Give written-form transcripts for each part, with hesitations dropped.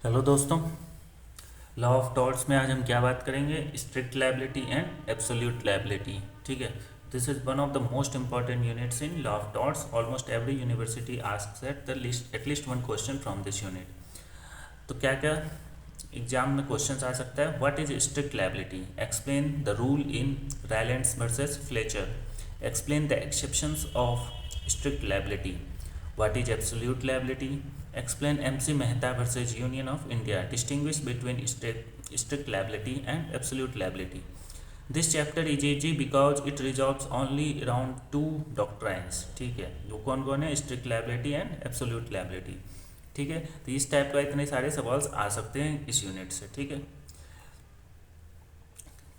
Hello दोस्तों। Law of torts में आज हम क्या बात करेंगे? Strict liability and absolute liability. ठीक है, this is one of the most important units in law of torts. Almost every university asks at least one question from this unit. तो क्या क्या एग्जाम में क्वेश्चन आ सकता है? What is strict liability? Explain the rule in Rylands versus Fletcher. Explain the exceptions of strict liability. What is absolute liability? Explain MC Mehta versus Union of India. Distinguish between strict liability and absolute liability. This chapter is easy because it resolves only around two doctrines. ठीक है, वो कौन कौन है? Strict liability and absolute liability. ठीक है, तो इस टाइप का इतने सारे सवाल आ सकते हैं इस यूनिट से। ठीक है,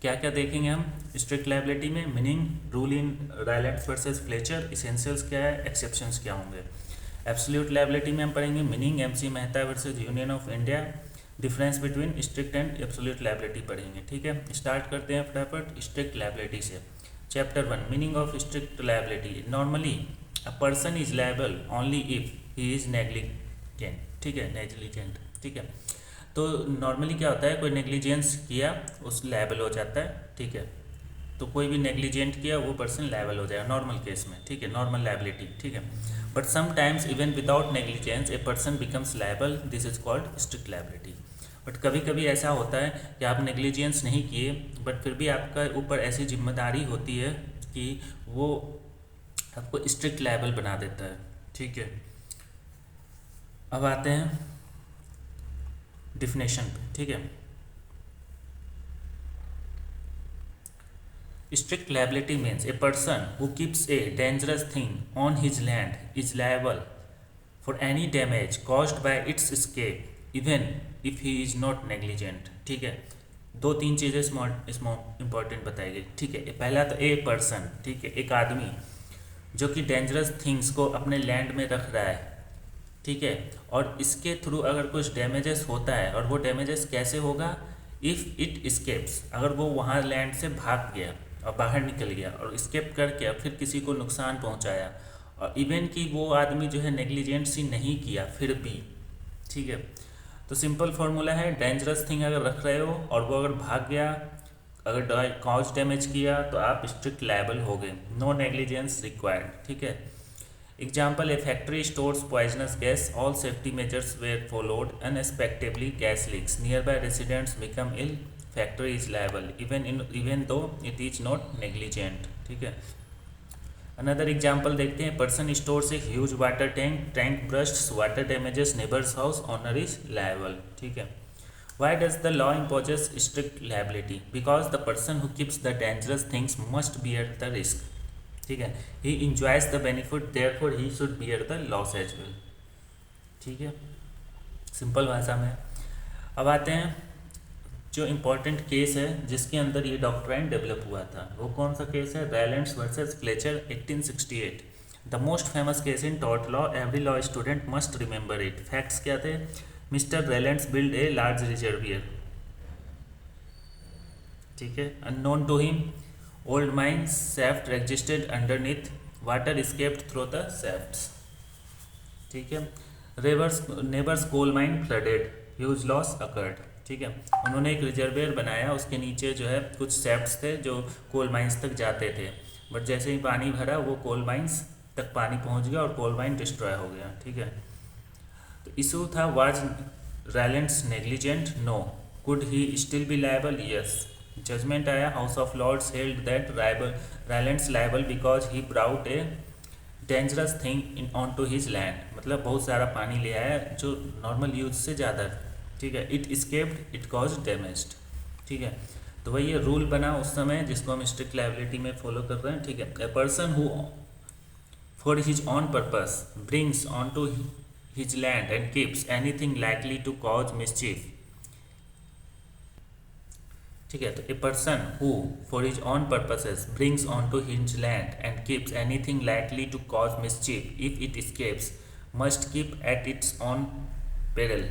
क्या क्या देखेंगे हम स्ट्रिक्ट लायबिलिटी में? Meaning, rule in Rylands versus Fletcher, essentials क्या है, एक्सेप्शंस क्या होंगे। एब्सोल्यूट लायबिलिटी में हम पढ़ेंगे meaning, MC Mehta versus union of India, difference between strict and absolute liability पढ़ेंगे। ठीक है, स्टार्ट करते हैं फटाफट स्ट्रिक्ट लायबिलिटी से। Chapter 1, meaning of strict liability. Normally a person is liable only if he is negligent. ठीक है, नेग्लिजेंट। ठीक है, तो नॉर्मली क्या होता है, कोई नेग्लिजेंस किया उस लायबल हो जाता है। ठीक है, तो कोई भी नेग्लिजेंट किया वो पर्सन लायबल हो जाएगा नॉर्मल केस में। ठीक है, नॉर्मल लायबिलिटी। ठीक है, but sometimes even without negligence a person becomes liable, this is called strict liability. But कभी कभी ऐसा होता है कि आप नेग्लिजेंस नहीं किए बट फिर भी आपका ऊपर ऐसी जिम्मेदारी होती है कि वो आपको स्ट्रिक्ट लायबल बना देता है। ठीक है, अब आते हैं डिफिनेशन पे। ठीक है, strict liability means a person who keeps a dangerous thing on his land is liable for any damage caused by its escape, even if he is not negligent. ठीक है, दो तीन चीज़ें इम्पॉर्टेंट बताई गई। ठीक है, पहला तो ए पर्सन, ठीक है, एक आदमी जो कि डेंजरस थिंग्स को अपने लैंड में रख रहा है। ठीक है, और इसके थ्रू अगर कुछ डैमेजेस होता है, और वो डैमेजेस कैसे होगा? इफ़ इट स्केप्स, अगर वो वहाँ लैंड से भाग गया और बाहर निकल गया और स्केप करके फिर किसी को नुकसान पहुंचाया, और इवन कि वो आदमी जो है नेग्लिजेंसी नहीं किया फिर भी। ठीक है, तो सिंपल फार्मूला है, डेंजरस थिंग अगर रख रहे हो और वो अगर भाग गया, अगर कॉज डैमेज किया, तो आप स्ट्रिक्ट लायबल हो गए, नो नेग्लिजेंस रिक्वायर्ड। ठीक है, example, a factory stores poisonous gas, all safety measures were followed, unexpectedly gas leaks, nearby residents become ill, factory is liable even though it is not negligent. ठीक है, another example देखते हैं, person stores a huge water tank burst, water damages neighbours house, owner is liable. ठीक है, why does the law imposes strict liability? Because the person who keeps the dangerous things must beer the risk. ठीक है, he enjoys the benefit, therefore he should bear the loss as well. ठीक है, simple भाषा में। अब आते हैं जो इम्पोर्टेंट केस है जिसके अंदर ये डॉक्ट्राइन डेवलप हुआ था, वो कौन सा केस है? Rylands versus Fletcher 1868, the most famous case in tort law, every law student must remember it. Facts क्या थे? Mister Rylands build a large reservoir. ठीक है, unknown to him old mine shaft existed underneath, water escaped through the shafts. ठीक है, neighbours coal mine flooded, huge loss occurred. ठीक है, उन्होंने एक रिजर्वियर बनाया, उसके नीचे जो है कुछ शेफ्ट्स थे जो कोल माइंस तक जाते थे, बट जैसे ही पानी भरा वो कोल माइंस तक पानी पहुंच गया और कोल माइन डिस्ट्रॉय हो गया। ठीक है, तो इशू था, was Rylands negligent? No. Could he still be liable? Yes. Judgment आया, House of Lords held that Rylands liable because he brought a dangerous thing in on to his land, मतलब बहुत सारा पानी ले आया जो नॉर्मल यूज से ज़्यादा। ठीक है, it escaped, it cause damaged. ठीक है, तो वही ये रूल बना उस समय जिसको हम स्ट्रिक्ट लायबिलिटी में फॉलो कर रहे हैं। ठीक है, a person who for his own purpose brings on to his land and keeps anything likely to cause mischief. ठीक है, तो a person who for his own purposes brings on to his land and keeps anything likely to cause mischief, if it escapes must keep at its own peril,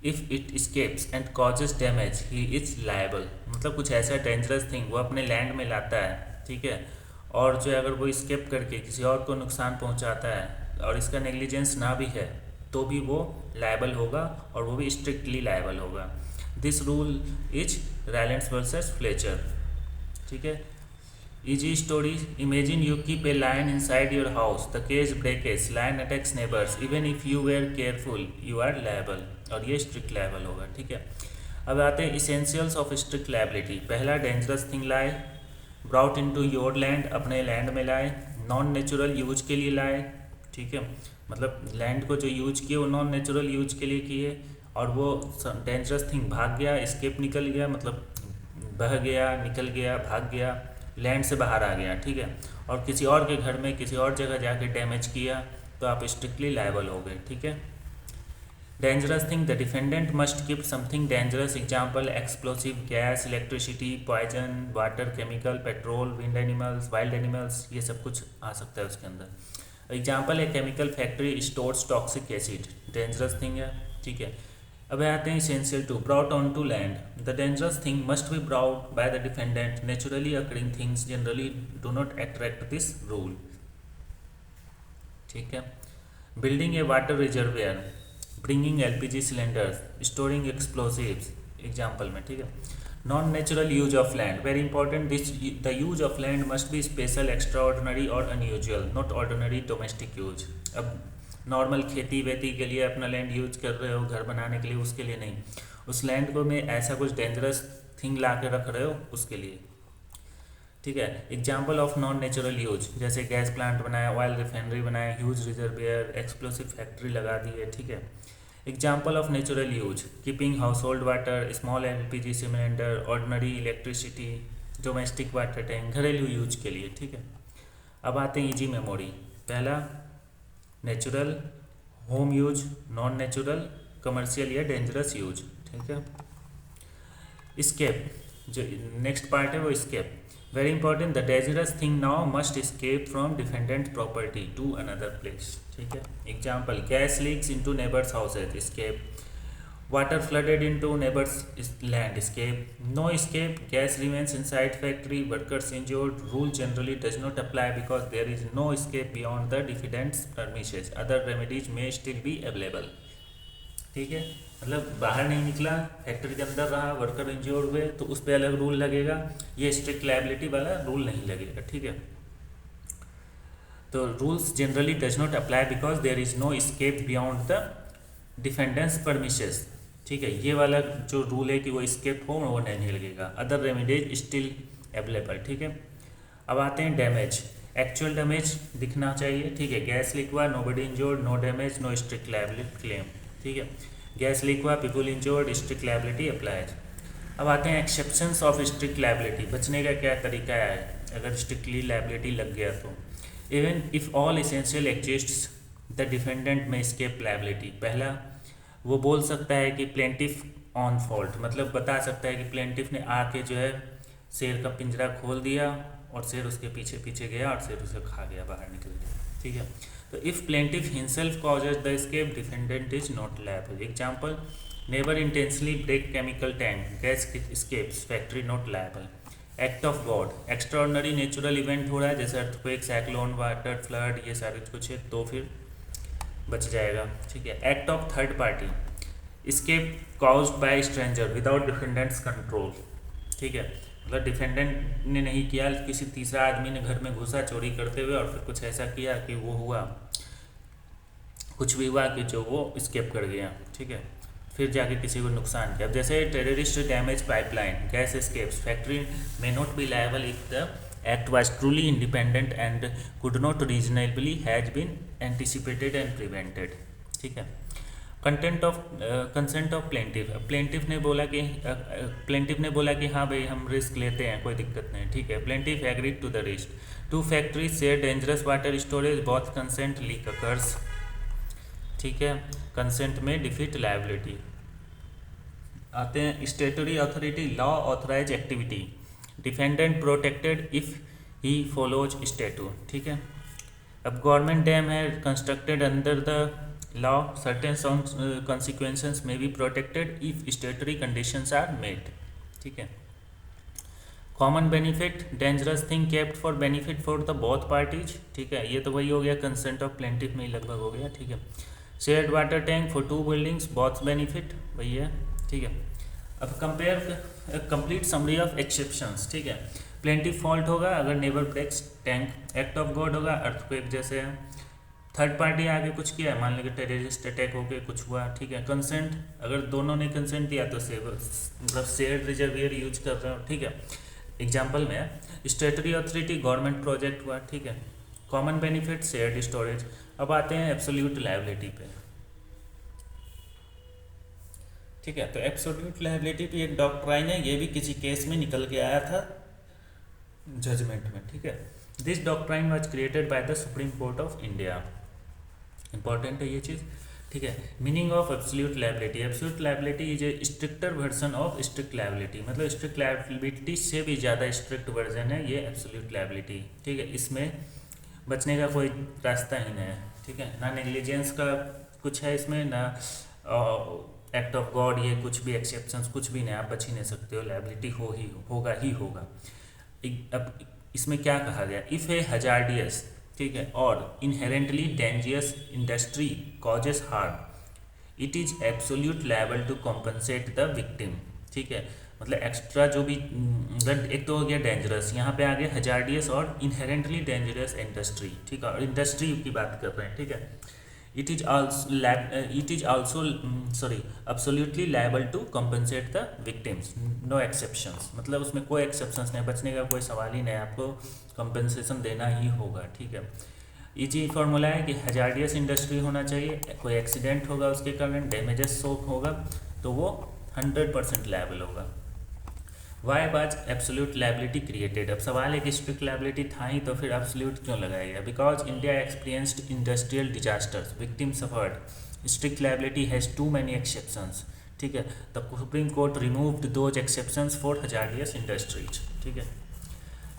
if it escapes and causes damage he is liable. मतलब कुछ ऐसा dangerous thing वो अपने land में लाता है, ठीक है, और जो अगर वो स्केप करके किसी और को नुकसान पहुंचाता है और इसका नेग्लिजेंस ना भी है, तो भी वो लायबल होगा, और वो भी स्ट्रिक्टली लायबल होगा। This rule is Rylands versus Fletcher. ठीक है, easy story. Imagine you keep a lion inside your house, the cage breakage, lion attacks neighbours, even if you were careful you are liable, और ये strict liable होगा। ठीक है, अब आते हैं इसेंशियल्स ऑफ स्ट्रिक्ट लायबिलिटी। पहला, डेंजरस थिंग लाए, ब्राउट इनटू योर लैंड, अपने लैंड में लाए, नॉन नेचुरल यूज के लिए लाए। ठीक है, मतलब लैंड को जो यूज किए वो नॉन नेचुरल यूज के लिए किए, और वो डेंजरस थिंग भाग गया, स्केप निकल गया, मतलब बह गया, निकल गया, भाग गया, लैंड से बाहर आ गया। ठीक है, और किसी और के घर में किसी और जगह जाके डैमेज किया, तो आप स्ट्रिक्टली लायबल हो गए। ठीक है, dangerous thing, the defendant must keep something dangerous, example explosive gas, electricity, poison, water, chemical, petrol, wind animals, wild animals, ये सब कुछ आ सकता है उसके अंदर। एग्जाम्पल है chemical factory stores toxic acid, dangerous thing है। ठीक है, अब आते हैं essential two, brought on to land, the dangerous thing must be brought by the defendant, naturally occurring things generally do not attract this rule. ठीक है, building a water reservoir, bringing LPG cylinders, storing explosives, example में। ठीक है, non natural use of land, very important, this the use of land must B special, extra ordinary और unusual, not ordinary domestic use. अब normal खेती वेती के लिए अपना land use कर रहे हो घर बनाने के लिए, उसके लिए नहीं, उस लैंड को में ऐसा कुछ डेंजरस थिंग ला के रख रहे हो उसके लिए। ठीक है, example of non natural use, जैसे गैस प्लांट बनाया, ऑयल रिफाइनरी बनाया, ह्यूज रिजर्वियर, एक्सप्लोसिव फैक्ट्री लगा दी है। ठीक है, example of natural use, keeping house hold water, small LPG cylinder, ordinary electricity, domestic water tank, घरेलू यूज के लिए। ठीक है, अब आते हैं ईजी मेमोरी। पहला natural, home use, non natural, commercial या डेंजरस यूज। ठीक है, स्केप, जो नेक्स्ट पार्ट है वो escape, very important, the dangerous thing now must escape from defendant property to another place. ठीक है, example gas leaks into neighbours houses, escape, water flooded into neighbours land, escape, no escape, gas remains inside factory, workers injured, rule generally does not apply because there is no escape beyond the defendant's premises, other remedies may still be available. ठीक है, मतलब बाहर नहीं निकला, factory के अंदर रहा, worker injured हुए, तो उस पर अलग रूल लगेगा, ये स्ट्रिक्ट लायबिलिटी वाला रूल नहीं लगेगा। ठीक है, तो rules generally does not apply because there is no escape beyond the defendant's premises. ठीक है, ये वाला जो रूल है कि वो स्केप हो वो नहीं लगेगा, अदर रेमेडीज स्टिल अवेलेबल। ठीक है, अब आते हैं डैमेज, एक्चुअल डैमेज दिखना चाहिए। ठीक है, गैस लीक हुआ, nobody injured, no damage, no strict liability claim. ठीक है, गैस लीक हुआ, people injured, strict liability applied. अब आते हैं एक्सेप्शंस ऑफ स्ट्रिक्ट लायबिलिटी, बचने का क्या तरीका है अगर स्ट्रिक्टली लायबिलिटी लग गया तो। Even if all essential exists the defendant में स्केप लायबिलिटी। पहला, वो बोल सकता है कि प्लेंटिफ ऑन फॉल्ट, मतलब बता सकता है कि प्लेंटिफ ने आके जो है शेर का पिंजरा खोल दिया और शेर उसके पीछे पीछे गया और शेर उसे खा गया, बाहर निकल गया। ठीक है, तो if plaintiff himself causes the escape, defendant is not liable. Example, neighbour intentionally break chemical tank, gas escapes, factory not liable. Act of God, extraordinary natural event हो रहा है जैसे अर्थक्वेक, साइक्लोन, वाटर फ्लड, ये सारे कुछ है तो फिर बच जाएगा। ठीक है, act of third party, escape caused by stranger without defendant's control. ठीक है, मतलब डिफेंडेंट ने नहीं किया, किसी तीसरा आदमी ने घर में घुसा चोरी करते हुए और फिर कुछ ऐसा किया कि वो हुआ, कुछ भी हुआ कि जो वो स्केप कर गया। ठीक है, फिर जाके किसी को नुकसान किया। अब जैसे terrorist damage pipeline, gas escapes, factory may not be liable if the act was truly independent and could not reasonably has been anticipated and prevented. ठीक है, content of consent of plaintiff, plaintiff ने बोला कि हाँ भाई हम risk लेते हैं, कोई दिक्कत नहीं। ठीक है, plaintiff agreed to the risk, two factories share dangerous water storage, both consent leak occurs. ठीक है, कंसेंट में डिफीट लायबिलिटी। आते हैं statutory authority, law authorise activity, defendant protected if he follows statute. ठीक है, अब गवर्नमेंट डैम है constructed under the law, certain consequences may be protected if statutory conditions are met. ठीक है, common benefit, dangerous thing kept for benefit for the both parties. ठीक है, ये तो वही हो गया, कंसेंट ऑफ प्लेंटिफ में ही लगभग हो गया। ठीक है, shared water tank for 2 buildings, both benefit, वही है, ठीक है। अब compare complete summary of exceptions, ठीक है। प्लेंटी फॉल्ट होगा अगर neighbour breaks tank, act of God होगा अर्थक्वेक जैसे है, थर्ड पार्टी आगे कुछ किया, मान लीजिए टेररिस्ट अटैक हो गया कुछ हुआ, ठीक है। कंसेंट, अगर दोनों ने कंसेंट दिया तो मतलब शेयर्ड रिजर्वियर यूज कर रहे हो, ठीक है। एग्जाम्पल में स्टेटरी अथॉरिटी गवर्नमेंट प्रोजेक्ट हुआ, ठीक है। Common benefit shared storage. अब आते हैं एब्सोल्यूट लायबिलिटी पे, ठीक है। तो एब्सोल्यूट लायबिलिटी पे एक डॉक्ट्राइन है, ये भी किसी केस में निकल के आया था जजमेंट में, ठीक है। This doctrine was created by the Supreme court of India, important है ये चीज़, ठीक है। Meaning of absolute liability, absolute liability is a stricter version of strict liability, मतलब स्ट्रिक्ट लायबिलिटी से भी ज़्यादा स्ट्रिक्ट वर्जन है ये एब्सोल्यूट लायबिलिटी, ठीक है। इसमें बचने का कोई रास्ता ही नहीं है, ठीक है। ना नेग्लिजेंस का कुछ है इसमें, ना एक्ट ऑफ गॉड, ये कुछ भी एक्सेप्शंस कुछ भी नहीं, आप बच ही नहीं सकते हो, लायबिलिटी होगा ही होगा। अब इसमें क्या कहा गया, इफ़ ए हजार्डियस, ठीक है, और inherently dangerous industry causes harm, it is absolute liable to compensate the victim, ठीक है। मतलब एक्स्ट्रा जो भी, एक तो हो गया डेंजरस, यहाँ पे आ गया हजार्डियस और इनहेरेंटली डेंजरस इंडस्ट्री, ठीक है, और इंडस्ट्री की बात कर रहे हैं, ठीक है। It is also absolutely liable to compensate the victims, no exceptions, मतलब उसमें कोई एक्सेप्शंस नहीं, बचने का कोई सवाल ही नहीं, आपको कंपनसेशन देना ही होगा, ठीक है। इजी फॉर्मूला है कि हजार्डियस इंडस्ट्री होना चाहिए, कोई एक्सीडेंट होगा उसके कारण डैमेजेस शोक होगा तो वो 100% लायबल होगा। Why was absolute liability created, अब सवाल है कि स्ट्रिक्ट लायबिलिटी था ही तो फिर एब्सोल्यूट क्यों लगाया गया, because India experienced industrial disasters, victim suffered, strict liability has too many exceptions, ठीक है। The Supreme Court removed those exceptions for hazardous industries, ठीक है।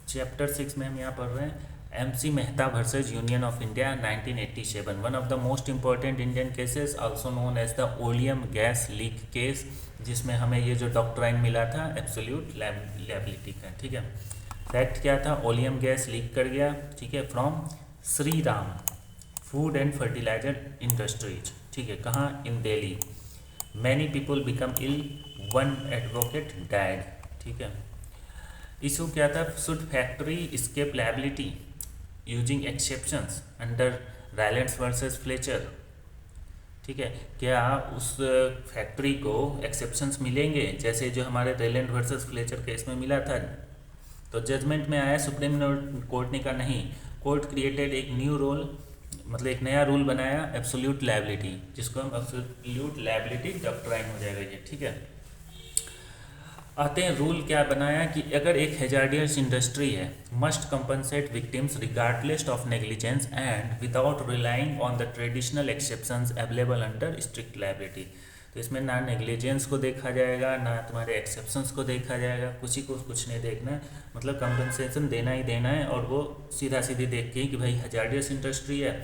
चैप्टर 6 में हम यहाँ पढ़ रहे हैं MC Mehta versus union of India 1987, one of the most important Indian cases, also known as the oleum gas leak case, जिसमें हमें ये जो डॉक्ट्राइन मिला था एब्सोल्यूट लायबिलिटी का, ठीक है। फैक्ट क्या था, ओलियम गैस लीक कर गया, ठीक है, from Shri Ram food and fertiliser industries, ठीक है, कहाँ, in Delhi. Many people become ill, one advocate died, ठीक है। इशू क्या था, should factory escape liability using exceptions under Rylands versus Fletcher, ठीक है। क्या उस फैक्ट्री को एक्सेप्शंस मिलेंगे जैसे जो हमारे रेलैंड वर्सेस फ्लेचर केस में मिला था। तो जजमेंट में आया सुप्रीम कोर्ट ने कहा नहीं, कोर्ट क्रिएटेड एक न्यू रूल, मतलब एक नया रूल बनाया एब्सोल्यूट लायबिलिटी, जिसको हम एब्सोल्यूट लायबिलिटी डॉक्ट्राइन हो जाएगा ये, ठीक है। आते हैं रूल क्या बनाया कि अगर एक हैजार्डियस इंडस्ट्री है, must compensate victims regardless of negligence and without relying on the traditional exceptions available under strict liability. तो इसमें ना नेग्लिजेंस को देखा जाएगा, ना तुम्हारे एक्सेप्शंस को देखा जाएगा, कुछ नहीं देखना है, मतलब कंपनसेशन देना ही देना है। और वो सीधा सीधी देख के कि भाई हैजार्डियस इंडस्ट्री है,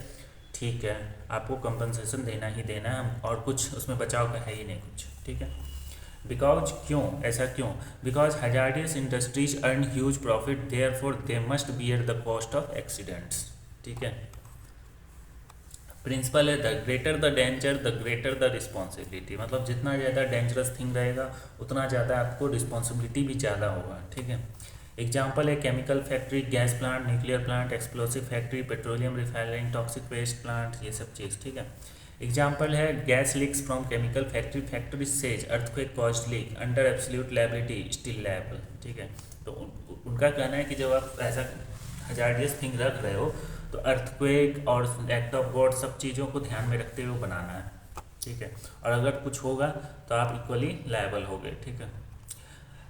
ठीक है, आपको कंपनसेशन देना ही देना है, और कुछ उसमें बचाव का है ही नहीं कुछ, ठीक है। बिकॉज क्यों, ऐसा क्यों, because hazardous industries earn huge profit, therefore they must bear the cost of accidents, ठीक है। प्रिंसिपल है the greater the danger the greater the responsibility, मतलब जितना ज़्यादा डेंजरस थिंग रहेगा उतना ज़्यादा आपको रिस्पॉन्सिबिलिटी भी ज़्यादा होगा, ठीक है। एग्जाम्पल है chemical factory, gas plant, nuclear plant, explosive factory, petroleum refinering, toxic waste plant, ये सब चीज़, ठीक है। एग्जाम्पल है gas leaks from chemical factory, factory says earthquake caused leak, under absolute liability still liable, ठीक है। तो उनका कहना है कि जब आप ऐसा हजार्डियस थिंग रख रहे हो तो अर्थक्वेक और एक्ट ऑफ गॉड सब चीज़ों को ध्यान में रखते हुए बनाना है, ठीक है। और अगर कुछ होगा तो आप इक्वली लायबल होगे, ठीक है।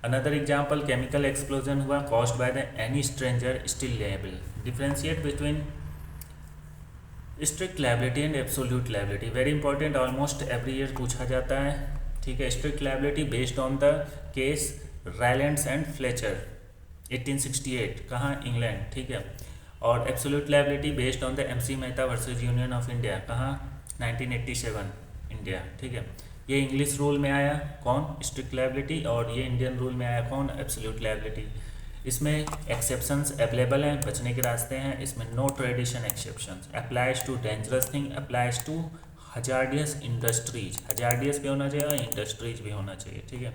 अनदर एग्जाम्पल केमिकल एक्सप्लोजन हुआ caused by the any stranger still liable. Differentiate between strict liability and absolute liability, very important, almost every year पूछा जाता है, ठीक है। Strict liability based on the case Rylands and Fletcher 1868, कहाँ, England, ठीक है। और absolute liability based on the MC Mehta versus union of India, कहाँ, 1987, इंडिया, ठीक है। ये इंग्लिश रूल में आया कौन, स्ट्रिक्ट लायबिलिटी, और ये इंडियन रूल में आया कौन, एब्सोल्यूट लायबिलिटी। इसमें एक्सेप्शंस अवेलेबल हैं, बचने के रास्ते हैं, इसमें no tradition exceptions, applies to dangerous thing, applies to hazardous industries, hazardous भी होना चाहिए और इंडस्ट्रीज भी होना चाहिए, ठीक है।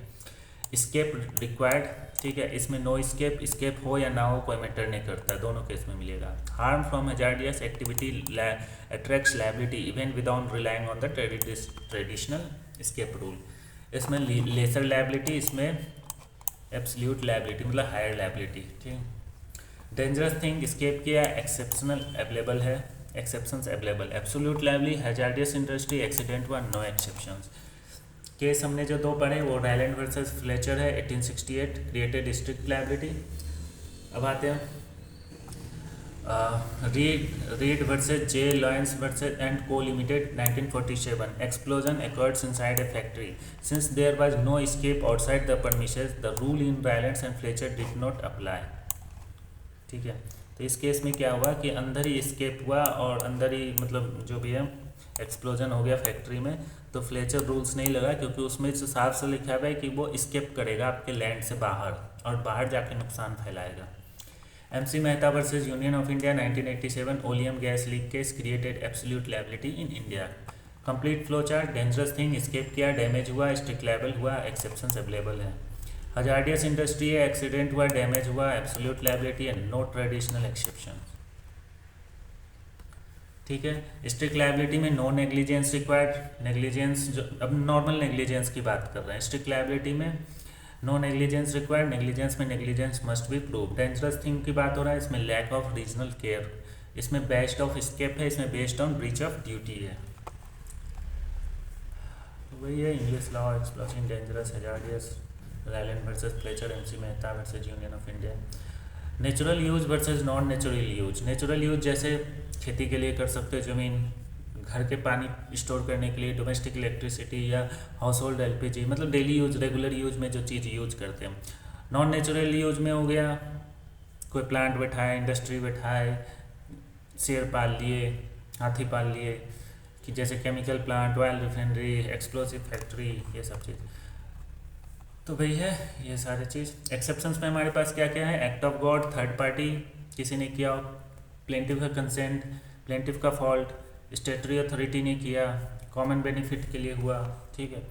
स्केप रिक्वायर्ड, ठीक है, इसमें नो स्केप, स्केप हो या ना हो कोई मैटर नहीं करता, दोनों केस में मिलेगा। Harm from hazardous activity attracts liability even without relying on the traditional escape rule. इसमें लेसर लायबिलिटी, इसमें एब्सोल्यूट लायबिलिटी मतलब हायर लायबिलिटी, ठीक। डेंजरस थिंग स्केप किया, एक्सेप्शनल अवेलेबल है, exceptions available. Absolute liability hazardous industry accident हुआ, no exceptions. Case हमने जो दो पढ़े वो रायलैंड वर्सेस फ्लेचर है 1868, क्रिएटेड स्ट्रिक्ट लायबिलिटी। अब आते हैं Read versus J Lyons versus and co limited 1947, explosion occurred inside a factory. Since there was no escape outside the premises, the rule in Rylance and Fletcher did not apply. ठीक है, तो इस case में क्या हुआ कि अंदर ही escape हुआ और अंदर ही मतलब जो भी है एक्सप्लोजन हो गया फैक्ट्री में, तो फ्लेचर रूल्स नहीं लगा क्योंकि उसमें साफ से लिखा हुआ है कि वो स्केप करेगा आपके लैंड से बाहर और बाहर जाके नुकसान फैलाएगा। MC Mehta versus union of India 1987, oleum gas leak case created absolute liability in India. Complete flow chart, dangerous thing escape किया, डैमेज हुआ, स्ट्रिक्ट लायबल हुआ, एक्सेप्शंस अवेलेबल है। हजार्डियस इंडस्ट्री है, एक्सीडेंट हुआ, डैमेज हुआ, absolute liability and no traditional exception, ठीक है। Strict liability में नो नेग्लिजेंस रिक्वायर्ड, नेग्लिजेंस जो अब नॉर्मल नेग्लिजेंस की बात कर रहे हैं, स्ट्रिक्ट लायबिलिटी में नो नेग्लिजेंस रिक्वायर्ड, नेग्लिजेंस में negligence must be prove. Dangerous thing की बात हो रहा है, इसमें लैक ऑफ रीजनल केयर, इसमें बेस्ड ऑफ स्केप है, इसमें based on breach of duty है। वही है English law, exploding dangerous, hazardous, Rylands versus Fletcher, MC Mehta versus union of India. Natural use versus non natural use. Natural use जैसे खेती के लिए कर सकते हो ज़मीन, घर के पानी स्टोर करने के लिए, डोमेस्टिक इलेक्ट्रिसिटी या हाउस होल्ड LPG, मतलब डेली यूज रेगुलर यूज में जो चीज़ यूज करते हैं। नॉन नेचुरल यूज में हो गया कोई प्लांट बैठाए, इंडस्ट्री बैठाए, शेर पाल लिए, हाथी पाल लिए, कि जैसे chemical plant, oil refinery, explosive factory, ये सब चीज़। तो वही है ये सारी चीज़। एक्सेप्शंस में हमारे पास क्या क्या है, act of God, third party किसी ने किया, प्लेंटिफ का कंसेंट, प्लेंटिफ का फॉल्ट, स्टेटरी अथॉरिटी ने किया, कॉमन बेनिफिट के लिए हुआ, ठीक है।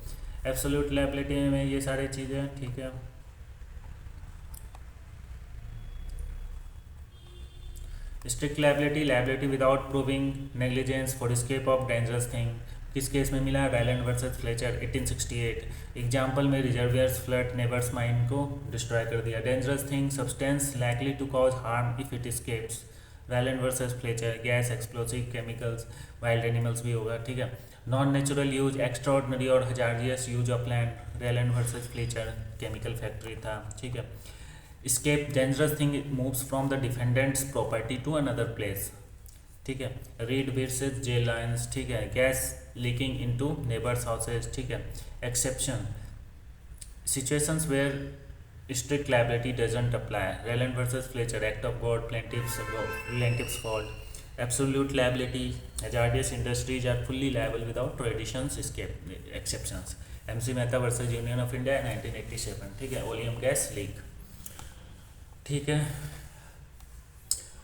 एब्सोल्यूट लायबिलिटी में ये सारी चीज़ें, ठीक है। Strict liability, liability without proving negligence for escape of dangerous thing, किस केस में मिला, रायलैंड वर्सेस फ्लेचर 1868। एग्जाम्पल में रिजर्वियर्स फ्लड नेबर्स माइन को डिस्ट्रॉय कर दिया। Dangerous thing substance likely to cause harm if it escapes, Ryland versus Fletcher. Gas, explosive, chemicals, wild animals भी होगा, ठीक है। नॉन नेचुरल यूज, एक्स्ट्राऑर्डिनरी और hazardous use of land, Ryland versus Fletcher, chemical factory था, ठीक है। Escape, dangerous thing moves from the defendant's property to another place, ठीक है। रीड वर्सेस जे लायंस, ठीक है। Gas leaking into neighbours houses, ठीक है। Exception, situations where strict liability doesn't apply, Rylands versus Fletcher, act of God, plaintiff's fault. Absolute liability, hazardous industries are fully liable without traditions, escape, exceptions. MC Mehta versus union of India 1987, ठीक है। Oleum gas leak, ठीक है।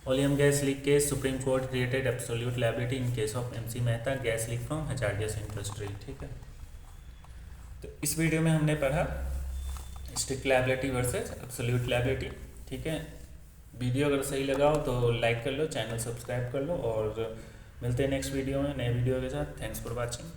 Oleum gas leak case, supreme court created absolute liability in case of MC Mehta, gas leak from hazardous industry, ठीक है। तो इस video में हमने पढ़ा strict liability versus absolute liability, ठीक है। वीडियो अगर सही लगा हो तो लाइक कर लो, चैनल सब्सक्राइब कर लो और मिलते हैं नेक्स्ट वीडियो में नए वीडियो के साथ। Thanks for watching.